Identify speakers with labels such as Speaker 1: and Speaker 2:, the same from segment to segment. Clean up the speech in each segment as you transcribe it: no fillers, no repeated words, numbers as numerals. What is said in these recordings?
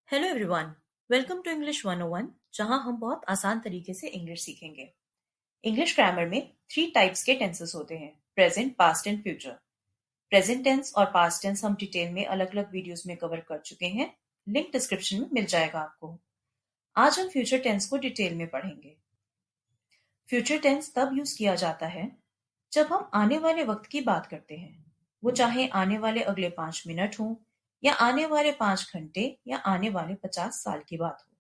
Speaker 1: Hello everyone. Welcome to English 101, जहां हम बहुत आसान तरीके से इंग्लिश सीखेंगे। इंग्लिश ग्रामर में 3 टाइप्स के टेंसेस होते हैं: present, past and future. Present tense और पास्ट टेंस हम डिटेल में अलग अलग वीडियोस में कवर कर चुके हैं। लिंक डिस्क्रिप्शन में मिल जाएगा आपको। आज हम फ्यूचर टेंस को डिटेल में पढ़ेंगे। फ्यूचर टेंस तब यूज किया जाता है जब हम आने वाले वक्त की बात करते हैं, वो चाहे आने वाले अगले 5 मिनट हों, या आने वाले 5 घंटे, या आने वाले 50 साल की बात हो।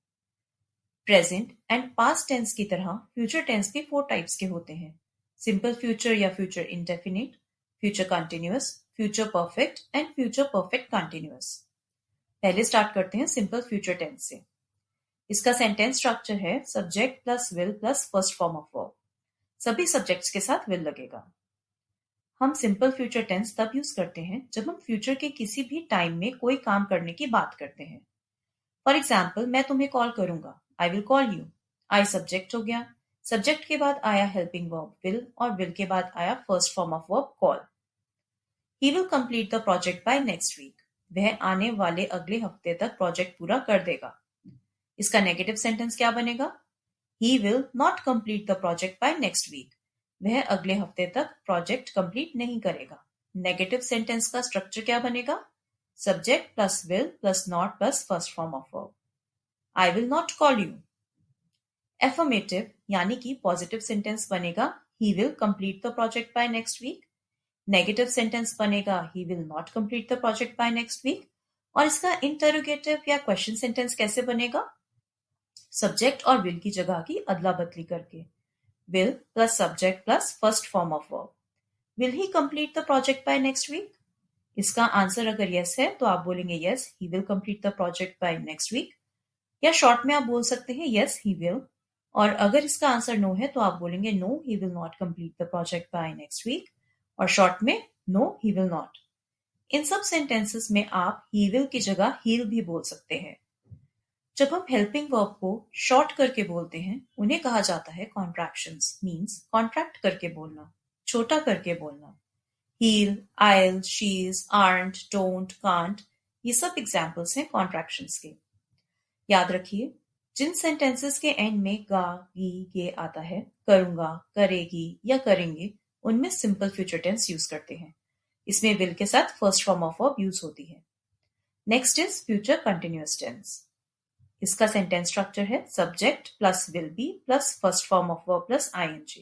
Speaker 1: प्रेजेंट एंड पास्ट टेंस की तरह फ्यूचर टेंस भी 4 टाइप्स के होते हैं: सिंपल फ्यूचर या future indefinite, future continuous, future perfect and future perfect continuous. पहले स्टार्ट करते हैं सिंपल फ्यूचर टेंस से। इसका सेंटेंस स्ट्रक्चर है subject plus will plus first form of verb. सभी सब्जेक्ट्स के साथ विल लगेगा। हम सिंपल फ्यूचर टेंस तब यूज करते हैं जब हम फ्यूचर के किसी भी टाइम में कोई काम करने की बात करते हैं। फॉर एग्जाम्पल, मैं तुम्हें कॉल करूंगा, I will call you. I subject हो गया। सब्जेक्ट के बाद आया हेल्पिंग वर्ब विल, और विल के बाद आया first form of verb call. He will complete the project by next week. वह आने वाले अगले हफ्ते तक प्रोजेक्ट पूरा कर देगा। इसका नेगेटिव सेंटेंस क्या बनेगा? He will not complete the project by next week. वह अगले हफ्ते तक प्रोजेक्ट कंप्लीट नहीं करेगा। नेगेटिव सेंटेंस का स्ट्रक्चर क्या बनेगा? Subject plus will plus not plus first form of verb. I will not call you. Affirmative यानी कि पॉजिटिव सेंटेंस बनेगा he will complete the project by next week. Negative sentence बनेगा he will not complete the project by next week. और इसका interrogative या question sentence कैसे बनेगा? Subject और विल की जगह की अदला बदली करके। Will plus subject plus first form of verb. Will he complete the project by next week? इसका आंसर अगर यस है तो आप बोलेंगे yes, he will complete the project by next week. या शॉर्ट में आप बोल सकते हैं यस ही विल। और अगर इसका आंसर नो है तो आप बोलेंगे no, he will not complete the project by next week. और शॉर्ट में नो, ही विल नॉट। इन सब सेंटेंसेस में आप ही विल की जगह हील भी बोल सकते हैं। जब हम हेल्पिंग वर्ब को शॉर्ट करके बोलते हैं उन्हें कहा जाता है कॉन्ट्रैक्शंस, मींस कॉन्ट्रैक्ट करके बोलना, छोटा करके बोलना। He'll, I'll, she's, aren't, don't, can't, ये सब एग्जाम्पल्स हैं कॉन्ट्रैक्शंस के। याद रखिए, जिन सेंटेंसेस के एंड में गा, गी, गे आता है, करूंगा, करेगी या करेंगे, उनमें सिंपल फ्यूचर टेंस यूज करते हैं। इसमें विल के साथ first form of verb use होती है। Next is future continuous tense. इसका सेंटेंस स्ट्रक्चर है subject plus will be plus first form of verb plus ING.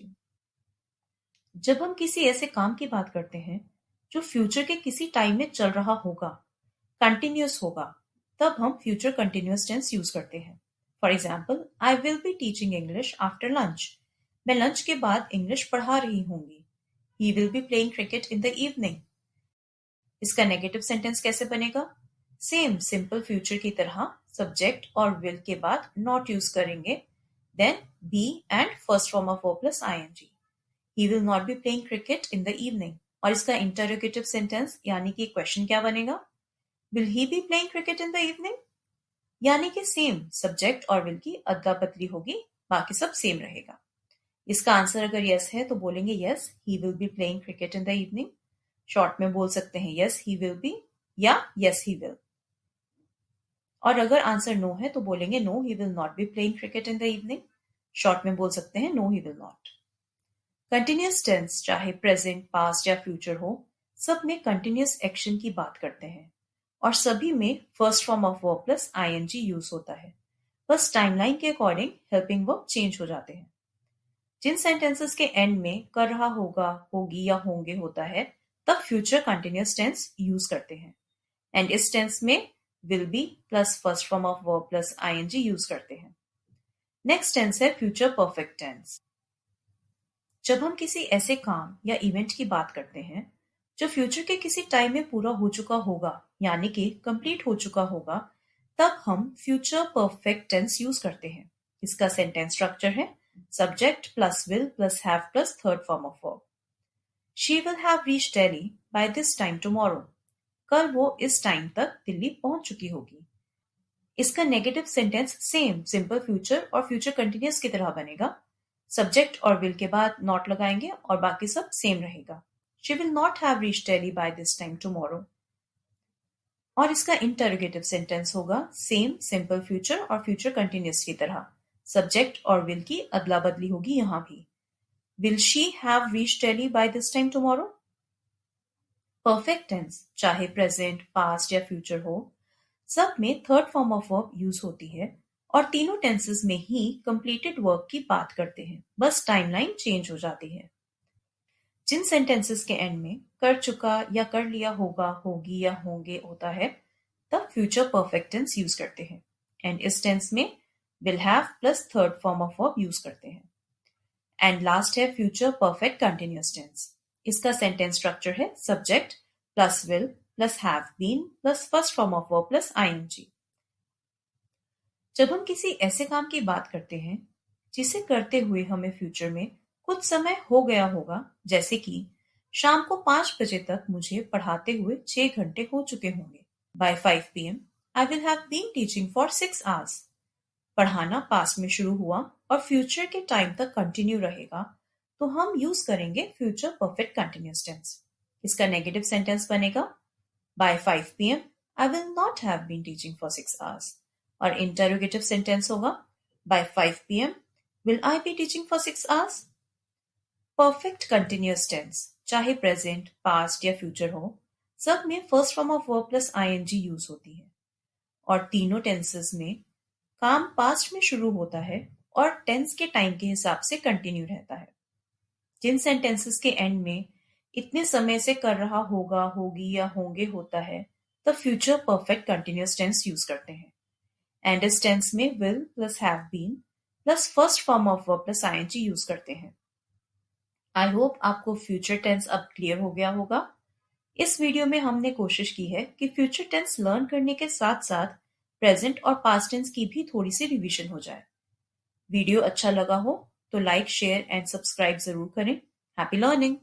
Speaker 1: जब हम किसी ऐसे काम की बात करते हैं जो फ्यूचर के किसी टाइम में चल रहा होगा, कंटिन्यूअस होगा, तब हम फ्यूचर कंटिन्यूअस टेंस यूज करते हैं। For example, I will be teaching English after lunch. मैं लंच के बाद इंग्लिश पढ़ा रही होंगी। ही will be playing cricket in the evening. इसका नेगेटिव सेंटेंस कैसे बनेगा? सेम सिंपल फ्यूचर की तरह सब्जेक्ट और विल के बाद नॉट यूज करेंगे, then be and first form of verb plus ING. He will not be playing cricket in the evening. और इसका इंटरोगेटिव सेंटेंस यानी कि क्वेश्चन क्या बनेगा? Will he be playing cricket in the evening? यानी कि same subject और will की अदला बदली होगी, बाकी सब सेम रहेगा। इसका आंसर अगर यस है तो बोलेंगे yes, he will be playing cricket in the evening. Short में बोल सकते हैं यस ही विल बी या यस ही विल। और अगर आंसर नो है तो बोलेंगे no, he will not be playing cricket in the evening. Short में बोल सकते हैं no, he will not. Continuous tense चाहे प्रेजेंट, पास्ट या फ्यूचर हो, सब में कंटिन्यूअस एक्शन की बात करते हैं और सभी में first form of verb plus ING use होता है। बस टाइमलाइन के अकॉर्डिंग हेल्पिंग वर्ब चेंज हो जाते हैं। जिन सेंटेंसेस के एंड में कर रहा होगा, होगी या होंगे होता है, तब फ्यूचर कंटिन्यूअस टेंस यूज करते हैं। एंड इस टेंस में will be plus first form of verb plus ING use करते हैं। नेक्स्ट टेंस है फ्यूचर परफेक्ट टेंस। जब हम किसी ऐसे काम या इवेंट की बात करते हैं जो फ्यूचर के किसी टाइम में पूरा हो चुका होगा, यानी कि कंप्लीट हो चुका होगा, तब हम फ्यूचर परफेक्ट टेंस यूज करते हैं। इसका सेंटेंस स्ट्रक्चर है subject plus will plus have plus third form of verb. She will have reached Delhi by this time tomorrow. कल वो इस टाइम तक दिल्ली पहुंच चुकी होगी। इसका negative sentence same simple future और फ्यूचर कंटिन्यूअस की तरह बनेगा। सब्जेक्ट और विल के बाद नॉट लगाएंगे और बाकी सब सेम रहेगा। She will not have reached Delhi by this time tomorrow. और इसका इंटरोगेटिव सेंटेंस होगा सेम सिंपल फ्यूचर और फ्यूचर कंटिन्यूअस की तरह। सब्जेक्ट और विल की अदला बदली होगी यहां भी। Will she have reached Delhi by this time tomorrow? Perfect tense चाहे प्रेजेंट, पास्ट या फ्यूचर हो, सब में third form of verb use होती है और तीनों टेंसेस में ही कंप्लीटेड वर्क की बात करते हैं, बस टाइमलाइन चेंज हो जाती है। जिन सेंटेंसेस के एंड में कर चुका या कर लिया होगा, होगी या होंगे होता है, तब फ्यूचर परफेक्ट टेंस यूज करते हैं। एंड इस टेंस में will have plus third form of verb use करते हैं। एंड लास्ट है फ्यूचर परफेक्ट कंटिन्यूअस टेंस। इसका सेंटेंस स्ट्रक्चर है subject plus will plus have been plus first form of verb plus ING. जब हम किसी ऐसे काम की बात करते हैं जिसे करते हुए हमें फ्यूचर में कुछ समय हो गया होगा, जैसे कि शाम को 5 बजे तक मुझे पढ़ाते हुए 6 घंटे हो चुके होंगे। By 5 PM I will have been teaching for 6 hours. पढ़ाना पास्ट में शुरू हुआ और फ्यूचर के टाइम तक कंटिन्यू रहेगा, तो हम यूज करेंगे फ्यूचर परफेक्ट कंटिन्यूअस टेंस। इसका नेगेटिव सेंटेंस बनेगा by 5 PM I will not have been teaching for 6 hours. और इंटरोगेटिव सेंटेंस होगा by 5 PM will I be teaching for 6 hours? Perfect continuous tense चाहे present, past या future हो, सब में first form of verb plus ING use होती है और तीनों टेंसेस में काम पास्ट में शुरू होता है और टेंस के टाइम के हिसाब से कंटिन्यू रहता है। जिन सेंटेंसेस के एंड में इतने समय से कर रहा होगा, होगी या होंगे होता है, तब future perfect continuous tense use करते हैं। एंड इस टेंस में will plus have been plus first form of verb plus ING use करते हैं। आई होप आपको फ्यूचर टेंस अब क्लियर हो गया होगा। इस वीडियो में हमने कोशिश की है कि फ्यूचर टेंस लर्न करने के साथ साथ प्रेजेंट और पास्ट टेंस की भी थोड़ी सी रिवीजन हो जाए। वीडियो अच्छा लगा हो तो लाइक, शेयर एंड सब्सक्राइब जरूर करें। Happy learning!